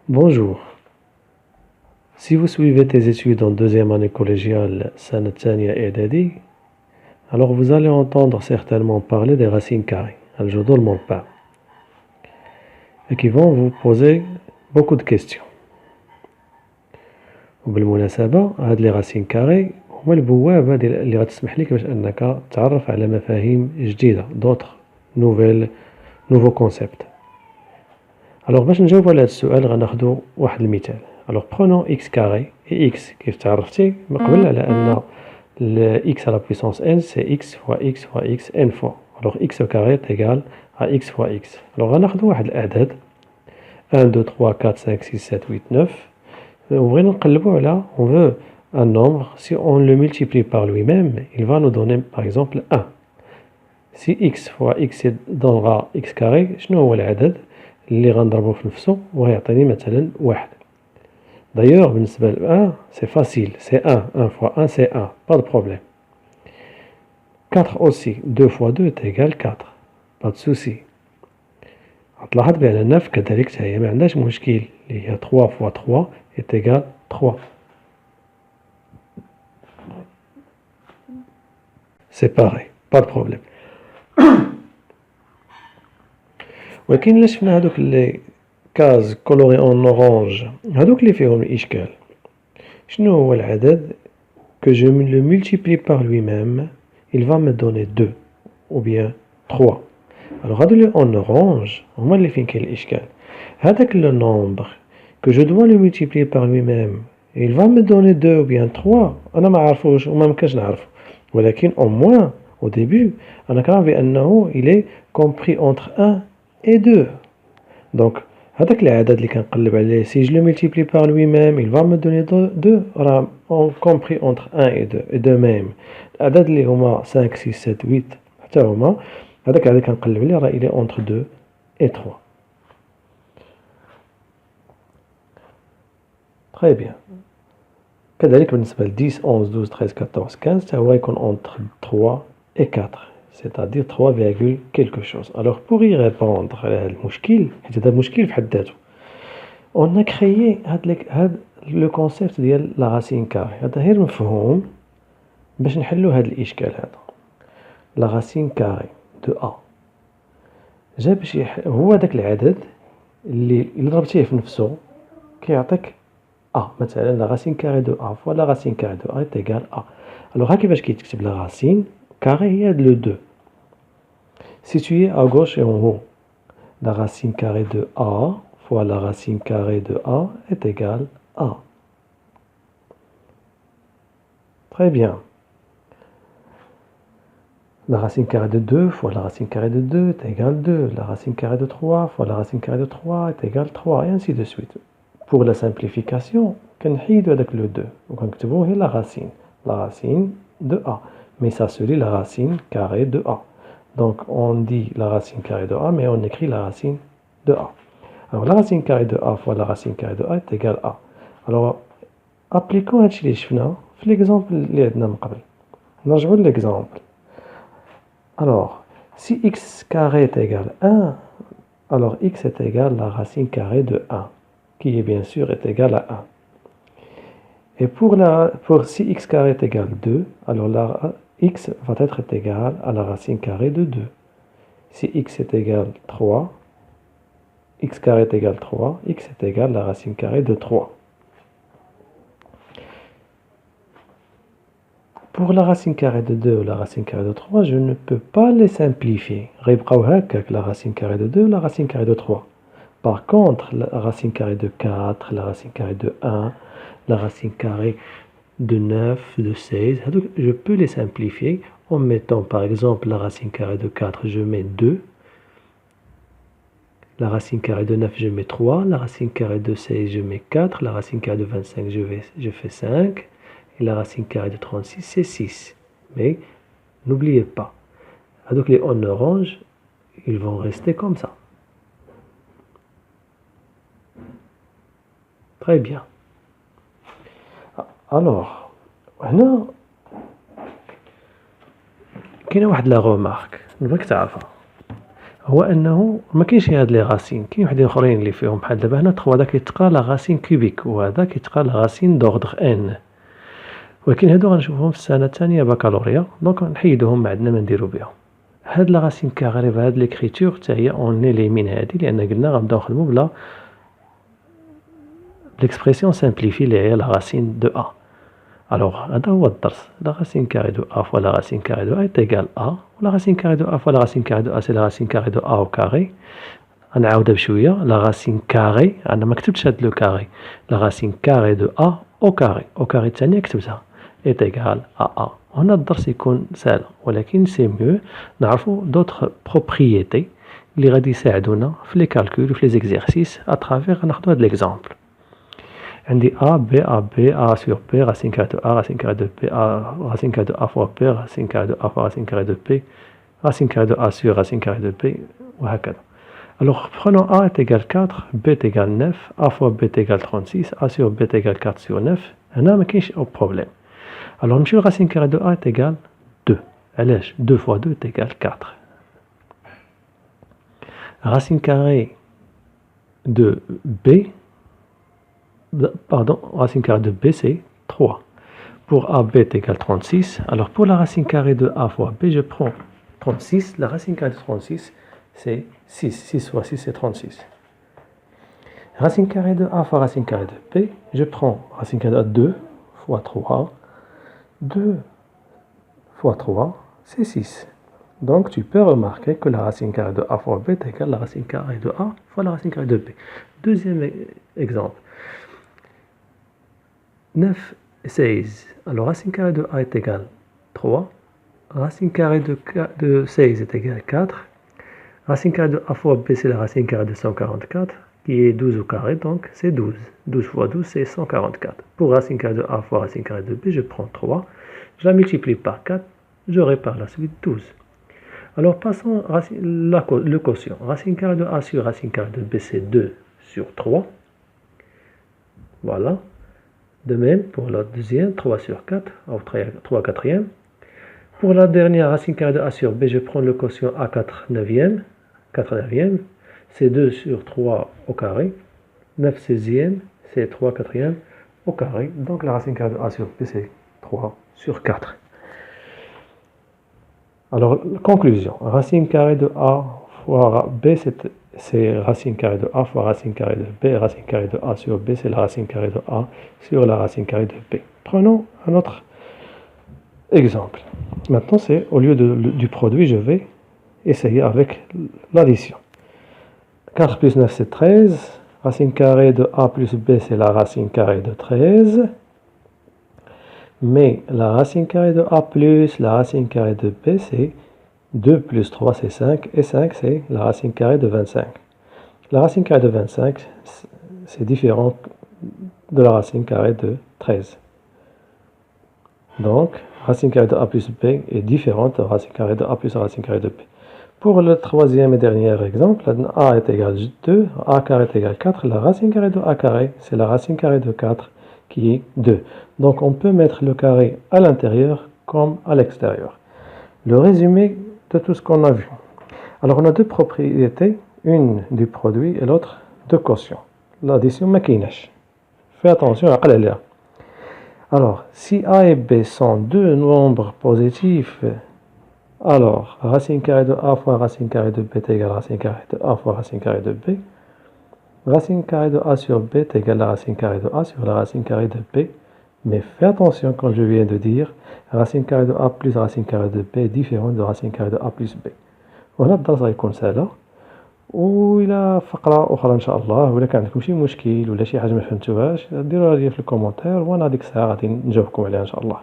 Bonjour. Si vous suivez tes études en deuxième année collégiale, Sana Tania et Dadi, alors vous allez entendre certainement parler des racines carrées, الجذور المربعة, et qui vont vous poser beaucoup de questions. وبالمناسبة هاد les racines carrées هما البوابة اللي غتسمح لك باش انك تعرف على مفاهيم جديدة, d'autres nouveaux concepts. Alors باش نجاوب على هذا السؤال غناخدو واحد المثال. Alors prenons x carré et x كيف تعرفتي من قبل على ان x à la puissance n c'est x fois x fois x n fois. Alors x au carré est égal à x fois x. Alors غناخدو واحد الاعداد 1 2 3 4 5 6 7 8 9. وبغينا نقلبو على on veut un nombre, si on le multiplie par lui-même, il va nous donner par exemple 1. Si x fois x donnera x carré, شنو هو العدد اللي غنضربو في نفسه وغيعطيني مثلا 1. D'ailleurs, بالنسبة ل 1, c'est facile, c'est 1, 1 fois 1 c'est 1, pas de problème. 4 aussi, 2 fois 2 est égal 4, pas de souci. غتلاحظ بأن 9 كذلك حتى هي ما عندهاش مشكل, اللي هي 3 fois 3 est égal 3. C'est pareil, pas de problème. ولكن إلا شفنا هادوك اللي كاز كولوري اون اورانج, هادوك اللي فيهم الإشكال. شنو هو العدد que je le multiplie par lui-même, il va me donner 2 ou bien 3. Alors هادو اللي اون اورانج هما اللي فين كاين الإشكال. هذاك le nombre que je dois le multiplier par lui-même, il va me donner 2 ou bien 3, أنا ما عارفوش وما مكانش نعرفو, ولكن au moins au début أنا كنعرف بأنه il est compris entre 1 et 2. Donc هذاك العدد اللي كنقلب عليه si je le multiplie par lui-même il va me donner 2 راه compris entre 1 et 2. et de même الأعداد اللي هما 5 6 7 8 حتى هما هذاك العدد كنقلب عليه راه il est entre 2 et 3. Très bien. كذلك بالنسبة ل 10 11 12 13 14 15 حتى هو يكون entre 3 et 4, c'est-à-dire 3, quelque chose. Alors pour y répondre à هذا المشكل, حيت هذا المشكل في حد ذاته, on a créé هاد le concept ديال la racine carrée. هذا غير مفهوم باش نحلو هاد الإشكال هذا. la racine carrée de a جا باش هو داك العدد اللي ضربتيه في نفسه كيعطيك a. مثلا la racine carrée de a fois la racine carrée de a est égal a. alors ها كيفاش كيتكتب la racine carré هي le 2 situé à gauche et en haut. La racine carrée de a fois la racine carrée de a est égale a. Très bien. La racine carrée de 2 fois la racine carrée de 2 est égale 2. La racine carrée de 3 fois la racine carrée de 3 est égale 3, et ainsi de suite. Pour la simplification, كنحيدو هذاك le 2 وكنكتبو هي la racine de a. Mais ça se lit la racine carrée de a. Donc on dit la racine carrée de a, mais on écrit la racine de a. Alors la racine carrée de a fois la racine carrée de a est égale a. Alors appliquons هادشي اللي شفنا في l'exemple اللي عندنا من قبل. نرجعوا l'exemple. Alors si x carré est égal 1, alors x est égal à la racine carrée de 1, qui est bien sûr est égal à 1. Et pour si x carré est égal 2, alors x va être égal à la racine carrée de 2. Si x est égal 3, x carré est égal 3, x est égal à la racine carrée de 3. Pour la racine carrée de 2 ou la racine carrée de 3, je ne peux pas les simplifier. La racine carrée de 2 ou la racine carrée de 3. Par contre, la racine carrée de 4, la racine carrée de 1, la racine carrée de 9, de 16, je peux les simplifier en mettant par exemple la racine carrée de 4, je mets 2, la racine carrée de 9, je mets 3, la racine carrée de 16, je mets 4, la racine carrée de 25, je fais 5, et la racine carrée de 36, c'est 6. Mais n'oubliez pas, donc les en orange, ils vont rester comme ça. Très bien. Alors, هنا كاينه واحد لا remarque نبغيك تعرفها. هو أنه ما كاينش هاد لي غاسين، كاين وحدين أخرين اللي فيهم بحال دابا هنا 3 هذا كيتقرا لا غاسين كوبيك وهذا كيتقرا لا غاسين دوردغ ان، ولكن هادو غنشوفوهم في السنة الثانية بكالوريا، دونك نحيدوهم ما عندنا ما نديرو بهم. هاد لا غاسين كاغري بهاد ليكريتور حتى هي اون إليمين هادي، لأن قلنا غنبداو نخدمو بلا ليكسبرسيون سامبليفي اللي هي لا غاسين دو أ. ألوغ هذا هو الدرس، لا غاسين كاري دو أ فوا لا غاسين كاري دو أ est égal أ، ولا غاسين كاري دو أ فوا لا غاسين كاري دو أ سي لا غاسين كاري دو أ أو كاري. غنعاودها بشوية، لا غاسين كاري أنا ما كتبتش هاد لو كاري، لا غاسين كاري دو أ أو كاري، أو كاري الثانية كتبتها est égal أ. هنا الدرس يكون سهل، ولكن سي ميو نعرفو دوطخ بروبريتي اللي غادي يساعدونا في لي كالكول وفي لي زيكزارسيس اترافيغ. غناخدو هاد ليكزامبل. عندي A, B, AB, A sur B, racine carrée de A, racine carrée de B, racine carrée de A fois B, racine carrée de A fois racine carrée de B, racine carrée de A sur racine carrée de B, وهكذا. Alors prenons A est égal 4, B est égal 9, A fois B est égal 36, A sur B est égal 4 sur 9. هنا ما كاينش problème. Alors نمشيو racine carrée de A est égal 2. علاش 2 fois 2 est égal 4. Racine carrée de B, pardon, racine carrée de B c'est 3. Pour AB est égal 36. Alors pour la racine carrée de A fois B, je prends 36. La racine carrée de 36 c'est 6. 6 fois 6 c'est 36. Racine carrée de A fois racine carrée de B, je prends racine carrée de A 2 fois 3. 2 fois 3 c'est 6. Donc tu peux remarquer que la racine carrée de A fois B est égale à la racine carrée de A fois la racine carrée de B. Deuxième exemple. 9 et 16. Alors racine carrée de A est égale 3. Racine carrée de 16 est égale 4. Racine carrée de A fois B c'est la racine carrée de 144 qui est 12 au carré, donc c'est 12. 12 fois 12 c'est 144. Pour racine carrée de A fois racine carrée de B, je prends 3. Je la multiplie par 4. J'aurai par la suite 12. Alors passons le quotient. Racine carrée de A sur racine carrée de B c'est 2 sur 3. Voilà. De même pour la deuxième, 3 sur 4, 3 quatrième. Pour la dernière racine carrée de A sur B, je prends le quotient A4 neuvième. 4 neuvième, c'est 2 sur 3 au carré. 9 16e, c'est 3 quatrième au carré. Donc la racine carrée de A sur B, c'est 3 sur 4. Alors, conclusion. Racine carrée de A fois B, c'est racine carrée de A fois racine carrée de B. Racine carrée de A sur B, c'est la racine carrée de A sur la racine carrée de B. Prenons un autre exemple. Maintenant, c'est au lieu du produit, je vais essayer avec l'addition. 4 plus 9, c'est 13. Racine carrée de A plus B, c'est la racine carrée de 13. Mais la racine carrée de A plus la racine carrée de B, c'est 2 plus 3, c'est 5. Et 5, c'est la racine carrée de 25. La racine carrée de 25, c'est différent de la racine carrée de 13. Donc, racine carrée de A plus B est différente de la racine carrée de A plus la racine carrée de B. Pour le troisième et dernier exemple, A est égal à 2, A carré est égal à 4. La racine carrée de A carré, c'est la racine carrée de 4 qui est 2. Donc on peut mettre le carré à l'intérieur comme à l'extérieur. Le résumé de tout ce qu'on a vu. Alors on a deux propriétés, une du produit et l'autre de quotient. L'addition ma kaynash. Fais attention à la. Alors si A et B sont deux nombres positifs, alors racine carrée de A fois racine carrée de B est égal à racine carrée de A fois racine carrée de B. Racine carrée de A sur B est égal à racine carrée de A sur la racine carrée de B. Mais fais attention, comme je viens de dire, racine carrée de A plus racine carrée de B est différente de racine carrée de A plus B. وهنا الدرس غيكون سهلة، وإلى فقرة أخرى إن شاء الله، ولا كان عندكم شي مشكل ولا شي حاجة ما فهمتوهاش ديروها لي في الكومنتير، وأنا هذيك الساعة غادي نجاوبكم عليها إن شاء الله.